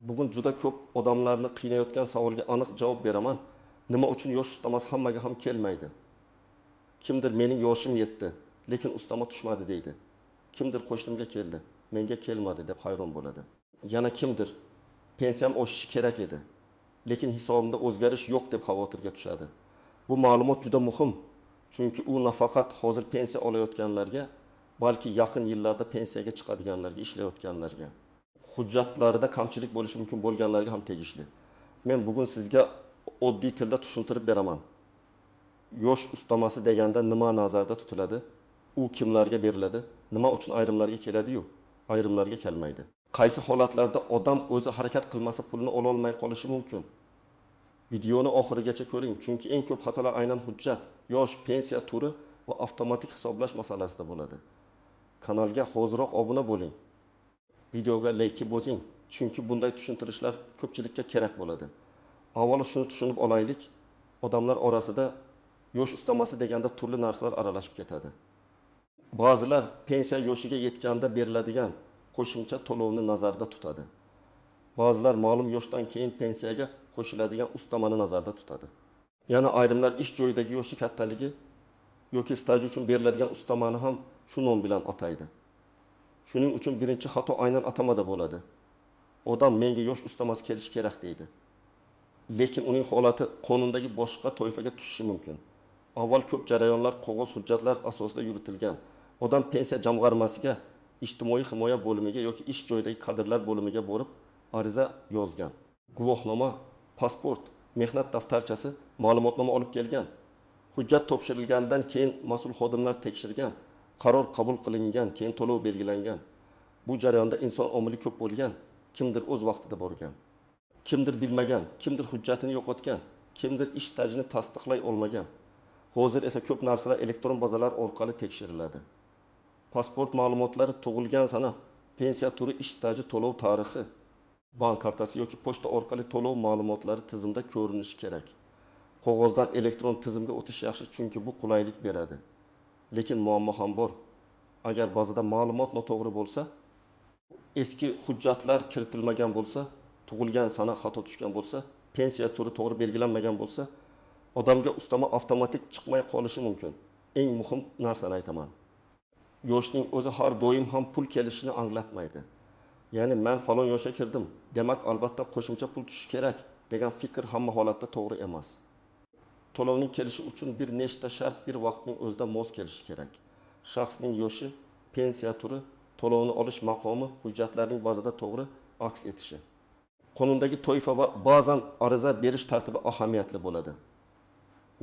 Bugun juda ko'p odamlarni qiynayotgan savolga aniq javob beraman. Nima uchun yosh ustamasi hammaga ham kelmaydi? Kimdir mening yoshim yetdi, lekin ustama tushmadi deydi. Kimdir qo'shnimga keldi, menga kelmadi deb hayron bo'ladi. Yana kimdir pensiyam oshishi kerak edi, lekin hisobimda o'zgarish yo'q deb xavotirga tushadi. Bu ma'lumot juda muhim, chunki u nafaqat hozir pensiya olayotganlarga, balki yaqin yillarda pensiyaga chiqadiganlarga, ishlayotganlarga, hujjatlarida kamchilik bo'lishi mumkin bo'lganlarga ham tegishli. Men bugun sizga oddiy tilda tushuntirib beraman. Yosh ustamasi deganda nima nazarda tutiladi? U kimlarga beriladi? Nima uchun ayrimlarga keladi-yu, ayrimlarga kelmaydi? Qaysi holatlarda odam o'zi harakat qilmasa pulni ola olmay qolishi mumkin? Videoni oxirigacha ko'ring, chunki eng ko'p xatolar aynan hujjat, yosh, pensiya turi va avtomatik hisoblash masalasida bo'ladi. Kanalga hoziroq obuna bo'ling. Videoga like bosing, chunki bunday tushuntirishlar ko'pchilikka kerak bo'ladi. Avvalo shuni tushunib olaylik, odamlar orasida yosh ustamasi deganda turli narsalar aralashib ketadi. Ba'zilar pensiya yoshiga yetganda beriladigan qo'shimcha to'lovni nazarda tutadi. Ba'zilar ma'lum yoshdan keyin pensiyaga qo'shiladigan ustamani nazarda tutadi. Yana ayrimlar ish joyidagi yoshi kattaligi yoki staj uchun beriladigan ustamani ham shu nom bilan ataydi. Shuning uchun birinchi xato aynan atamada bo'ladi. Odam menga yosh ustamasi kelishi kerak deydi. Lekin uning holati qonundagi boshqa toifaga tushishi mumkin. Avval ko'p jarayonlar qog'oz hujjatlar asosida yuritilgan. Odam pensiya jamg'armasiga, ijtimoiy himoya bo'limiga yoki ish joyidagi kadrlar bo'limiga borib ariza yozgan. Guvohnoma, pasport, mehnat daftarchasi, ma'lumotnoma olib kelgan. Hujjat topshirilgandan keyin mas'ul xodimlar tekshirgan, qaror qabul qilingan, keyin to'lov belgilangan. Bu jarayonda inson omili ko'p bo'lgan, kimdir o'z vaqtida borgan, kimdir bilmagan, kimdir hujjatini yo'qotgan, kimdir ish stajini tasdiqlay olmagan. Hozir esa ko'p narsalar elektron bazalar orqali tekshiriladi. Pasport ma'lumotlari, tug'ilgan sana, pensiya turi, ish staji, to'lov tarixi, bank kartasi yoki pochta orqali to'lov ma'lumotlari tizimda ko'rinishi kerak. Qog'ozdan elektron tizimga o'tish yaxshi, chunki bu qulaylik beradi. Lekin muammo ham bor. Agar bazada ma'lumot noto'g'ri bo'lsa, eski hujjatlar kiritilmagan bo'lsa, tug'ilgan sana xato tushgan bo'lsa, pensiya turi to'g'ri belgilanmagan bo'lsa, odamga ustama avtomatik chiqmay qolishi mumkin. Eng muhim narsani aytaman. Yoshning o'zi har doim ham pul kelishini anglatmaydi. Ya'ni men falon yoshga kirdim, demak albatta qo'shimcha pul tushishi kerak degan fikr hamma holatda to'g'ri emas. To'lovning kelishi uchun bir nechta shart bir vaqtning o'zida mos kelishi kerak. Shaxsning yoshi, pensiya turi, to'lovni olish maqomi hujjatlarning bazada to'g'ri aks etishi. Qonundagi toifa va ba'zan ariza berish tartibi ahamiyatli bo'ladi.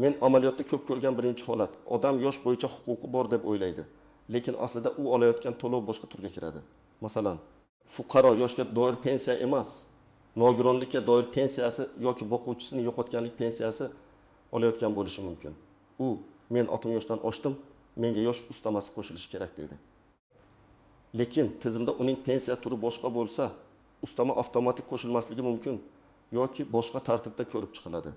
Men amaliyotda ko'p ko'rgan birinchi holat, odam yosh bo'yicha huquqi bor deb o'ylaydi, lekin aslida u olayotgan to'lov boshqa turga kiradi. Masalan, fuqaro yoshga doir pensiya emas, nogironlikka doir pensiyasi yoki boquvchisini yo'qotganlik pensiyasi olayotgan bo'lishi mumkin. U men 60 yoshdan oshdim, menga yosh ustamasi qo'shilishi kerak deydi. Lekin tizimda uning pensiya turi boshqa bo'lsa, ustama avtomatik qo'shilmasligi mumkin yoki boshqa tartibda ko'rib chiqiladi.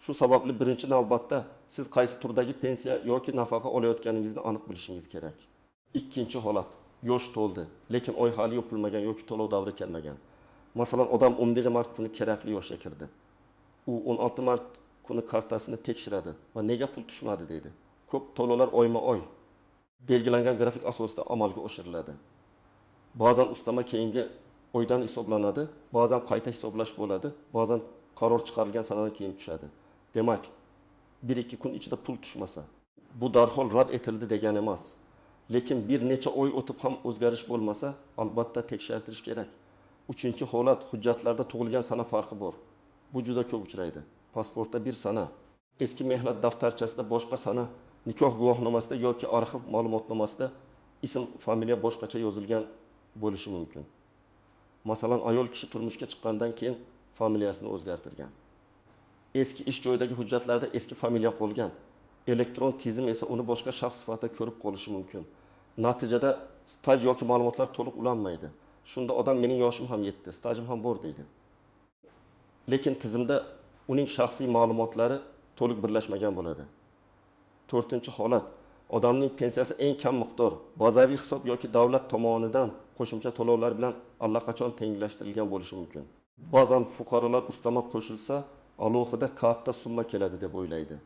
Shu sababli birinchi navbatda siz qaysi turdagi pensiya yoki nafaqa olayotganingizni aniq bilishingiz kerak. Ikkinchi holat, yosh to'ldi, lekin oy hali yopilmagan yoki to'lov davri kelmagan. Masalan, odam 10 mart kuni kerakli yoshga kirdi. U 16 mart kuni kartasini tekshiradi va nega pul tushmadi deydi. Ko'p to'lovlar oyma-oy belgilangan grafik asosida amalga oshiriladi. Ba'zan ustama keyingi oydan hisoblanadi, ba'zan qayta hisoblash bo'ladi, ba'zan qaror chiqarilgan sanadan keyin tushadi. Demak, 1-2 kun ichida pul tushmasa, bu darhol rad etildi degani emas. Lekin bir necha oy o'tib ham o'zgarish bo'lmasa, albatta tekshirtirish kerak. Uchinchi holat, hujjatlarda tug'ilgan sana farqi bor. Bu juda ko'p uchraydi. Pasportda bir sana, eski mehnat daftarchasida boshqa sana, nikoh guvohnomasida yoki arxiv ma'lumotnomasida ism, familiya boshqacha yozilgan bo'lishi mumkin. Masalan, ayol kishi turmushga chiqqandan keyin familiyasini o'zgartirgan. Eski ish joyidagi hujjatlarda eski familiya qolgan. Elektron tizim esa uni boshqa shaxs sifatida ko'rib qolishi mumkin. Natijada staj yoki ma'lumotlar to'liq ulanmaydi. Shunda odam mening yoshim ham yetdi, stajim ham bor deydi. Lekin tizimda uning shaxsiy ma'lumotlari to'liq birlashmagan bo'ladi. To'rtinchi holat, Odamning pensiyasi eng kam miqdor bazaviy hisob yoki davlat tomonidan qo'shimcha to'lovlar bilan allaqachon tenglashtirilgan bo'lishi mumkin. Ba'zan fuqarolar ustama qo'shilsa, alohida katta summa keladi deb o'ylaydi.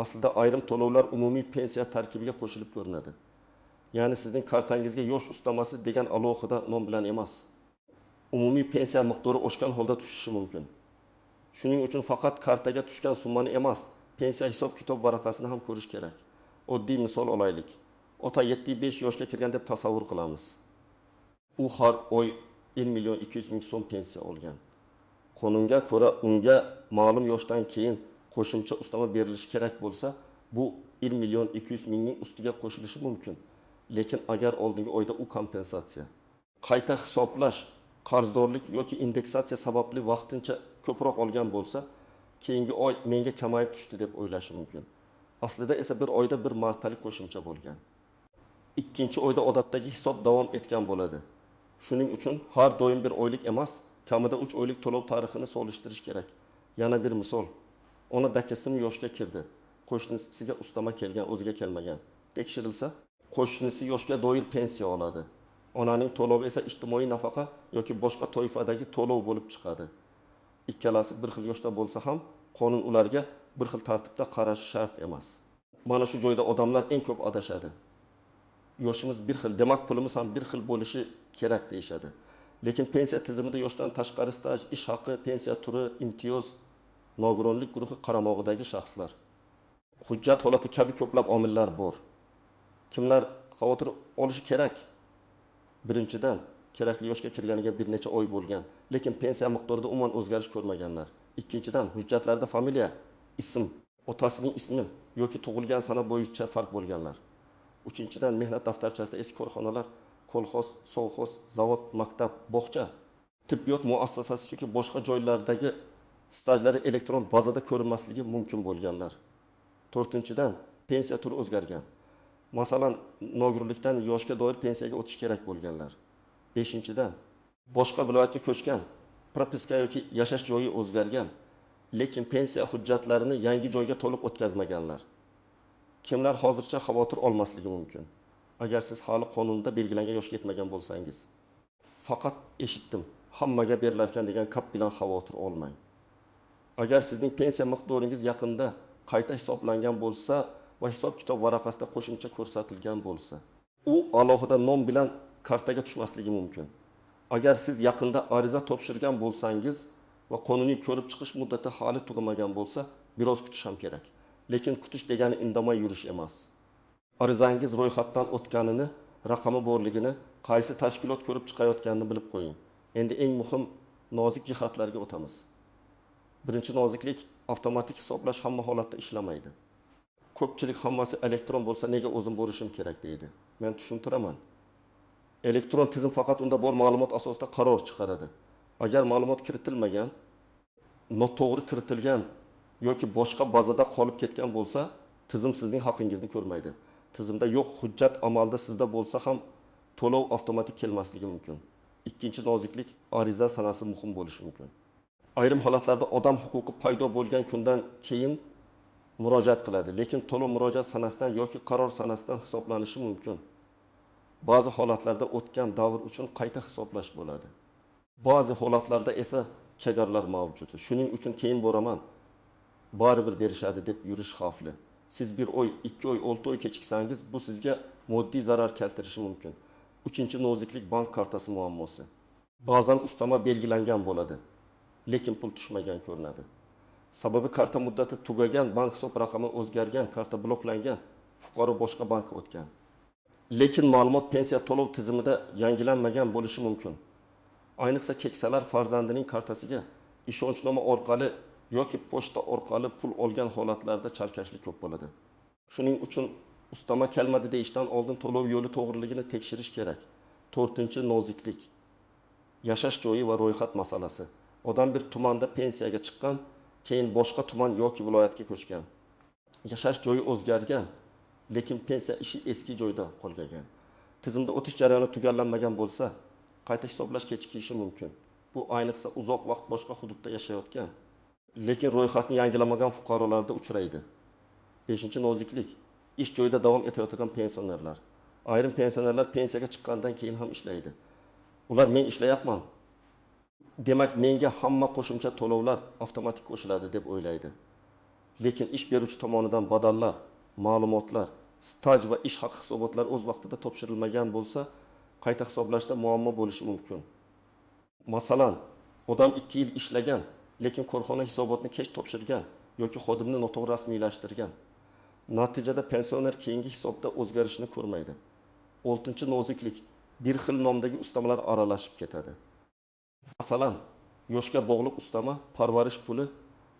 Aslida ayrim to'lovlar umumiy pensiya tarkibiga qo'shilib ko'rinadi. Ya'ni sizning kartangizga yosh ustamasi degan alohida nom bilan emas. Umumiy pensiya miqdori oshgan holda tushishi mumkin. Shuning uchun faqat kartaga tushgan summani emas, pensiya hisob-kitob varaqasini ham ko'rish kerak. Oddiy misol olaylik. Ota 75 yoshga kirgan deb tasavvur qilamiz. U har oy 1 million 200 ming so'm pensiya olgan. Qonunga ko'ra unga ma'lum yoshdan keyin qo'shimcha ustama berilishi kerak bo'lsa, bu 1 million 200 mingning ustiga qo'shilishi mumkin. Lekin agar oldingi oyda u kompensatsiya, qayta hisoblash, qarzdorlik yoki indeksatsiya sababli vaqtincha ko'proq olgan bo'lsa, keyingi oy menga kamayib tushdi deb o'ylashi mumkin. Aslida esa bir oyda bir martalik qo'shimcha bo'lgan. Ikkinchi oyda odatdagi hisob davom etgan bo'ladi. Shuning uchun har doim bir oylik emas, kamida 3 oylik to'lov tarixini solishtirish kerak. Yana bir misol. Ona dakasi yoshga kirdi. Qo'shnisiga ustama kelgan, o'ziga kelmagan. Tekshirilsa, qo'shnisi yoshga doir pensiya oladi. Onaning to'lovi esa ijtimoiy nafaqa yoki boshqa toifadagi to'lov bo'lib chiqadi. Ikkalasi bir xil yoshda bo'lsa ham, qonun ularga bir xil tartibda qarashi shart emas. Mana shu joyda odamlar eng ko'p adashadi. Yoshimiz bir xil, demak pulimiz ham bir xil bo'lishi kerak deyshadi. Lekin pensiya tizimida yoshdan tashqari staj, ish haqi, pensiya turi, imtiyoz, nogironlik guruhi qaramog'idagi shaxslar, hujjat holati kabi ko'plab omillar bor. Kimlar xavotir olishi kerak? Birinchidan, kerakli yoshga kirganiga bir necha oy bo'lgan, lekin pensiya miqdorida umuman o'zgarish ko'rmaganlar. Ikkinchidan, hujjatlarda familiya, ism, otasining ismi yoki tug'ilgan sana bo'yicha farq bo'lganlar. Uchinchidan, mehnat daftarchasida eski korxonalar, kolxoz, sovxoz, zavod, maktab, bog'cha, tibbiyot muassasasi yoki boshqa joylardagi stajlari elektron bazada ko'rinmasligi mumkin bo'lganlar. To'rtinchidan, pensiya turi o'zgargan. Masalan, nogironlikdan yoshga doir pensiyaga o'tish kerak bo'lganlar. Beshinchidan, boshqa viloyatga ko'chgan, propiska yoki yashash joyi o'zgargan, lekin pensiya hujjatlarini yangi joyga to'liq o'tkazmaganlar. Kimlar hozircha xavotir olmasligi mumkin? Agar siz hali qonunda belgilangan yoshga yetmagan bo'lsangiz, faqat eshitdim, hammaga berilar ekan degan kap bilan xavotir olmang. Agar sizning pensiya miqdoringiz yaqinda qayta hisoblangan bo'lsa va hisob-kitob varaqasida qo'shimcha ko'rsatilgan bo'lsa, u alohida nom bilan kartaga tushmasligi mumkin. Agar siz yaqinda ariza topshirgan bo'lsangiz va qonuniy ko'rib chiqish muddati hali tugamagan bo'lsa, biroz kutish ham kerak. Lekin kutish degani indamay yurish emas. Arizangiz ro'yxatdan o'tganini, raqami borligini, qaysi tashkilot ko'rib chiqayotganini bilib qo'ying. Endi eng muhim nozik jihatlarga o'tamiz. Birinchi noziklik, avtomatik hisoblash hamma holatda ishlamaydi. Ko'pchilik hammasi elektron bo'lsa nega o'zim borishim kerak deydi. Men tushuntiraman. Elektron tizim faqat unda bor ma'lumot asosida qaror chiqaradi. Agar ma'lumot kiritilmagan, noto'g'ri kiritilgan yoki boshqa bazada qolib ketgan bo'lsa, tizim sizning haqingizni ko'rmaydi. Tizimda yo'q hujjat amalda sizda bo'lsa ham to'lov avtomatik kelmasligi mumkin. Ikkinchi noziklik, ariza sanasi muhim bo'lishi mumkin. Ayrim holatlarda odam huquqi paydo bo'lgan kundan keyin murojaat qiladi, lekin to'lov murojaat sanasidan yoki qaror sanasidan hisoblanishi mumkin. Ba'zi holatlarda o'tgan davr uchun qayta hisoblash bo'ladi. Ba'zi holatlarda esa chegaralar mavjud. Shuning uchun keyin boraman, baribir berishadi deb yurish xavfli. Siz bir oy, 2 oy, 6 oy kechiksangiz, bu sizga moddiy zarar keltirishi mumkin. Uchinchi noziklik, bank kartasi muammosi. Ba'zan ustama belgilangan bo'ladi, lekin pul tushmagan ko'rinadi. Sababi karta muddati tugagan, bank hisob raqami o'zgargan, karta bloklangan, fuqaro boshqa bankka o'tgan. Lekin ma'lumot pensiya to'lov tizimida yangilanmagan bo'lishi mumkin. Ayniqsa keksalar farzandining kartasiga ishonchnoma orqali yoki pochta orqali pul olgan holatlarda chalkashlik ko'p bo'ladi. Shuning uchun ustama kelmadi deyishdan oldin to'lov yo'li to'g'riligini tekshirish kerak. To'rtinchi noziklik, yashash joyi va ro'yxat masalasi. Odam bir tumanda pensiyaga chiqqan, keyin boshqa tuman yoki viloyatga ko'chgan. Yashash joyi o'zgargan, lekin pensiya ishi eski joyda qolgan. Tizimda o'tish jarayoni tugallanmagan bo'lsa, qayta hisoblash kechikishi mumkin. Bu ayniqsa uzoq vaqt boshqa hududda yashayotgan, lekin ro'yxatni yangilamagan fuqarolarda uchraydi. 5-noziklik, ish joyida davom etayotgan pensionerlar. Ayrim pensionerlar pensiyaga chiqqandan keyin ham ishlaydi. Ular men ishlayapman. Demak, menga hamma qo'shimcha to'lovlar avtomatik qo'shiladi deb o'ylaydi. Lekin ish beruvchi tomonidan badallar, ma'lumotlar, staj va ish haqi hisobotlari o'z vaqtida topshirilmagan bo'lsa, qayta hisoblashda muammo bo'lishi mumkin. Masalan, odam 2 yil ishlagan, lekin korxona hisobotini kech topshirgan yoki xodimni noto'g'ri rasmiylashtirgan. Natijada pensioner keyingi hisobda o'zgarishni ko'rmaydi. 6-noziklik, bir xil nomdagi ustamalar aralashib ketadi. Masalan, yoshga bog'liq ustama parvarish puli,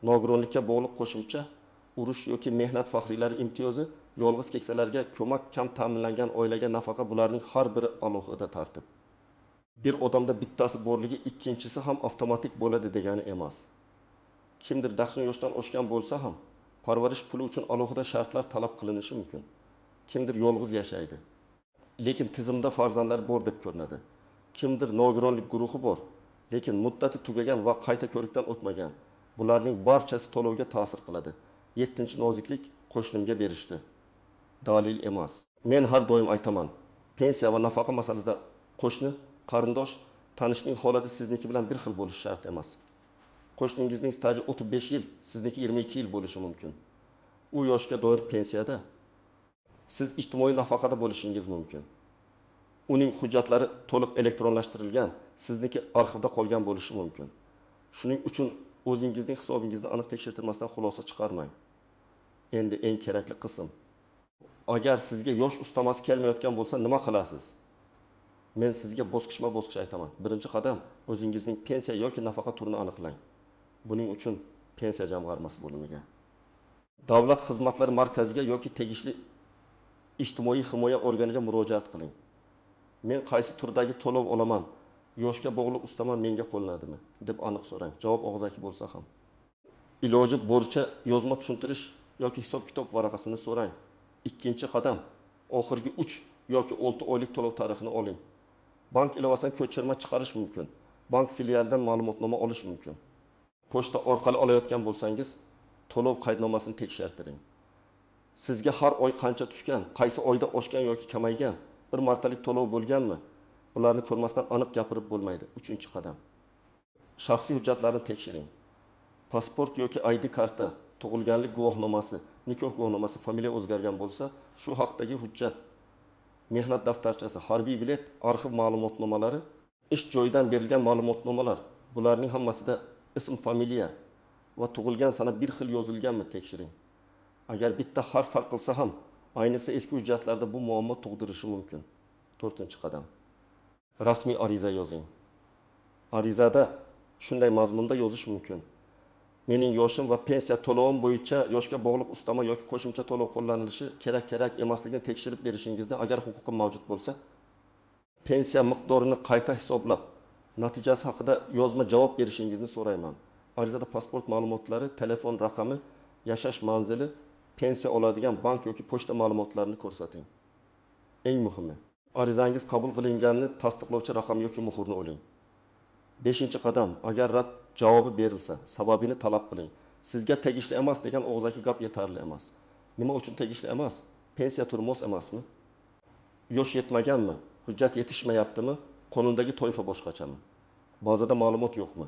nogironlikka bog'liq qo'shimcha, urush yoki mehnat faxriylari imtiyozi, yolg'iz keksalarga ko'mak, kam ta'minlangan oilaga nafaqa, bularning har biri alohida tartib. Bir odamda bittasi borligi ikkinchisi ham avtomatik bo'ladi degani emas. Kimdir 90 yoshdan oshgan bo'lsa ham parvarish puli uchun alohida shartlar talab qilinishi mumkin. Kimdir yolg'iz yashaydi, lekin tizimda farzandlar bor deb ko'rinadi. Kimdir nogironlik guruhi bor, lekin muddati tugagan va qayta ko'rikdan o'tmagan. Bularning barchasi to'lovga ta'sir qiladi. 7-noziklik qo'shnimga berishdi. Dalil emas. Men har doim aytaman, pensiya va nafaqa masalasida qo'shni, qarindosh, tanishning holati sizniki bilan bir xil bo'lishi shart emas. Qo'shningizning staji 35 yil, sizniki 22 yil bo'lishi mumkin. U yoshga doir pensiyada, siz ijtimoiy nafaqada bo'lishingiz mumkin. Uning hujjatlari to'liq elektronlashtirilgan, sizniki arxivda qolgan bo'lishi mumkin. Shuning uchun o'zingizning hisobingizni aniq tekshirtirmasdan xulosa chiqarmang. Endi eng kerakli qism. Agar sizga yosh ustamasi kelmayotgan bo'lsa, nima qilasiz? Men sizga bosqichma-bosqich aytaman. Birinchi qadam, o'zingizning pensiya yoki nafaqa turini aniqlang. Buning uchun pensiya jamg'armasi bo'limiga, davlat xizmatlari markaziga yoki tegishli ijtimoiy himoya organiga murojaat qiling. Men qaysi turdagi to'lov olaman? Yoshga bog'liq ustama menga qo'llanadimi deb aniq so'rang. Javob og'zaki bo'lsa ham. Iloji boricha yozma tushuntirish yoki hisob-kitob varaqasini so'rang. Ikkinchi qadam, oxirgi 3 yoki 6 oylik to'lov tarixini oling. Bank ilovasidan ko'chirma chiqarish mumkin. Bank filialidan ma'lumotnoma olish mumkin. Pochta orqali olayotgan bo'lsangiz, to'lov qaydnomasini tekshirtiring. Sizga har oy qancha tushgan, qaysi oyda oshgan yoki kamaygan, bir martalik to'lov bo'lganmi? Bularni ko'rmasdan aniq gapirib bo'lmaydi. 3-qadam. Shaxsiy hujjatlarni tekshiring. Pasport yoki ID karta, tug'ilganlik guvohnomasi, nikoh guvohnomasi, familiya o'zgargan bo'lsa, shu haqdagi hujjat, mehnat daftarchasi, harbiy bilet, arxiv ma'lumotnomalari, ish joyidan berilgan ma'lumotnomalar, bularning hammasida ism, familiya va tug'ilgan sana bir xil yozilganmi tekshiring. Agar bitta harf farq qilsa ham, ayniqsa eski hujjatlarda bu muammo tug'dirishi mumkin. 4-qadam. Rasmiy ariza yozing. Arizada shunday mazmunda yozish mumkin. Mening yoshim va pensiya to'lovim bo'yicha yoshga bog'liq ustama yoki qo'shimcha to'lov qo'llanilishi kerak emasligini tekshirib berishingizni, agar huquqim mavjud bo'lsa, pensiya miqdorini qayta hisoblab, natijasi haqida yozma javob berishingizni so'rayman. Arizada pasport ma'lumotlari, telefon raqami, yashash manzili, pensiya oladigan bank yoki pochta ma'lumotlarini ko'rsating. Eng muhimi, arizangiz qabul qilinganini tasdiqlovchi raqam yoki muhrni oling. 5-qadam, agar rad javobi berilsa, sababini talab qiling. Sizga tegishli emas degan og'zaki gap yetarli emas. Nima uchun tegishli emas? Pensiya turi mos emasmi? Yosh yetmaganmi? Hujjat yetishmayaptimi? Qonundagi toifa boshqachami? Bazada ma'lumot yo'qmi?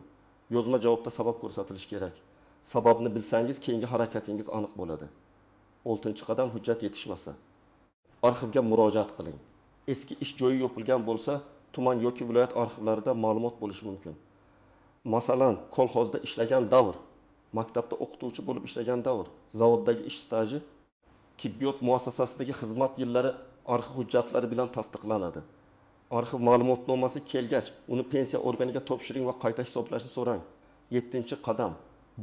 Yozma javobda sabab ko'rsatilishi kerak. Sababni bilsangiz, keyingi harakatingiz aniq bo'ladi. 6-qadam, hujjat yetishmasa, arxivga murojaat qiling. Eski ish joyi yopilgan bo'lsa, tuman yoki viloyat arxivlarida ma'lumot bo'lishi mumkin. Masalan, kolxozda ishlagan davr, maktabda o'qituvchi bo'lib ishlagan davr, zavoddagi ish staji, tibbiyot muassasasidagi xizmat yillari arxiv hujjatlari bilan tasdiqlanadi. Arxiv ma'lumotnomasi kelgach, uni pensiya organiga topshiring va qayta hisoblashni so'rang. 7-qadam,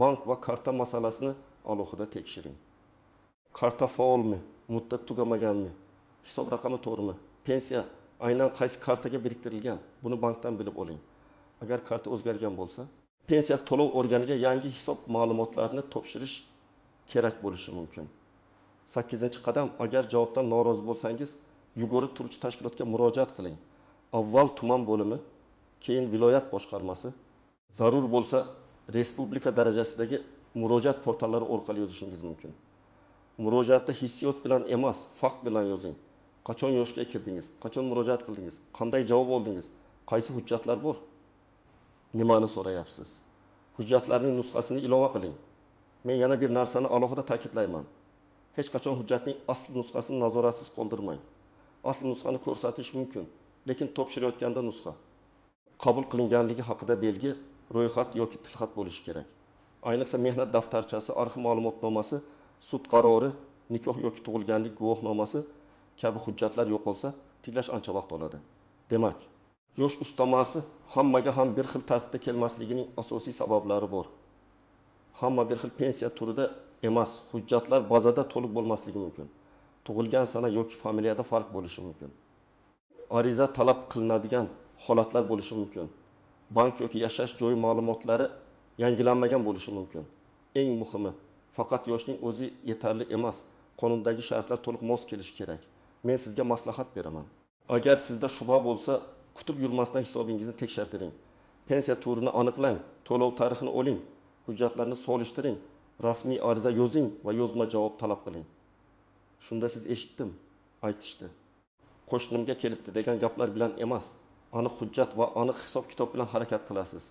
bank va karta masalasini alohida tekshiring. Karta faolmi, muddat tugamaganmi, hisob raqami to'g'rimi, pensiya aynan qaysi kartaga biriktirilgan, buni bankdan bilib oling. Agar karta o'zgargan bo'lsa, pensiya to'lov organiga yangi hisob ma'lumotlarini topshirish kerak bo'lishi mumkin. 8-qadam, agar javobdan norozi bo'lsangiz, yugurib turuvchi tashkilotga murojaat qiling. Avval tuman bo'limi, keyin viloyat boshqarmasi, zarur bo'lsa respublika darajasidagi murojaat portallari orqali yozishingiz mumkin. Murojaatda hissiyot bilan emas, fakt bilan yozing. Qachon yoshga kirdingiz? Qachon murojaat qildingiz? Qanday javob oldingiz? Qaysi hujjatlar bor? Nimani so'rayapsiz? Hujjatlarning nusxasini ilova qiling. Men yana bir narsani alohida ta'kidlayman. Hech qachon hujjatning asl nusxasini nazoratsiz qoldirmang. Asl nusxani ko'rsatish mumkin, lekin topshirayotganda nusxa qabul qilinganligi haqida belgi, ro'yxat yoki tilxat bo'lishi kerak. Ayniqsa mehnat daftarchasi, arxiv ma'lumotnomasi, sud qarori, nikoh yoki tug'ilganlik guvohnomasi kabi hujjatlar yo'qolsa, tiklash ancha vaqt oladi. Demak, yosh ustamasi hammaga ham bir xil tartibda kelmasligining asosiy sabablari bor. Hamma bir xil pensiya turida emas, hujjatlar bazada to'liq bo'lmasligi mumkin. Tug'ilgan sana yoki familiyada farq bo'lishi mumkin. Ariza talab qilinadigan holatlar bo'lishi mumkin. Bank yoki yashash joyi ma'lumotlari yangilanmagan bo'lishi mumkin. Eng muhimi, faqat yoshning o'zi yetarli emas, qonundagi shartlar to'liq mos kelishi kerak. Men sizga maslahat beraman. Agar sizda shubha bo'lsa, kutib yurmasdan hisobingizni tekshirtiring. Pensiya turini aniqlang, to'lov tarixini oling, hujjatlarni solishtiring, rasmiy ariza yozing va yozma javob talab qiling. Shunda siz eshitdim, aytishdi. Qo'shnimga kelibdi degan gaplar bilan emas, aniq hujjat va aniq hisob-kitob bilan harakat qilasiz.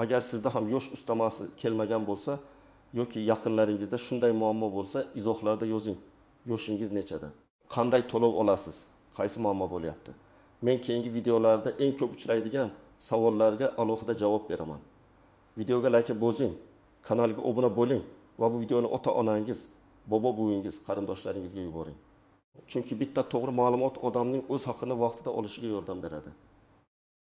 Agar sizda ham yosh ustamasi kelmagan bo'lsa yoki yaqinlaringizda shunday muammo bo'lsa, izohlarda yozing. Yoshingiz nechada? Qanday to'lov olasiz? Qaysi muammo bo'lyapti? Men keyingi videolarda eng ko'p uchraydigan savollarga alohida javob beraman. Videoga like bosing, kanalga obuna bo'ling va bu videoni ota-onangiz, bobo-buvingiz, qarindoshlaringizga yuboring. Chunki bitta to'g'ri ma'lumot odamning o'z haqini vaqtida olishiga yordam beradi.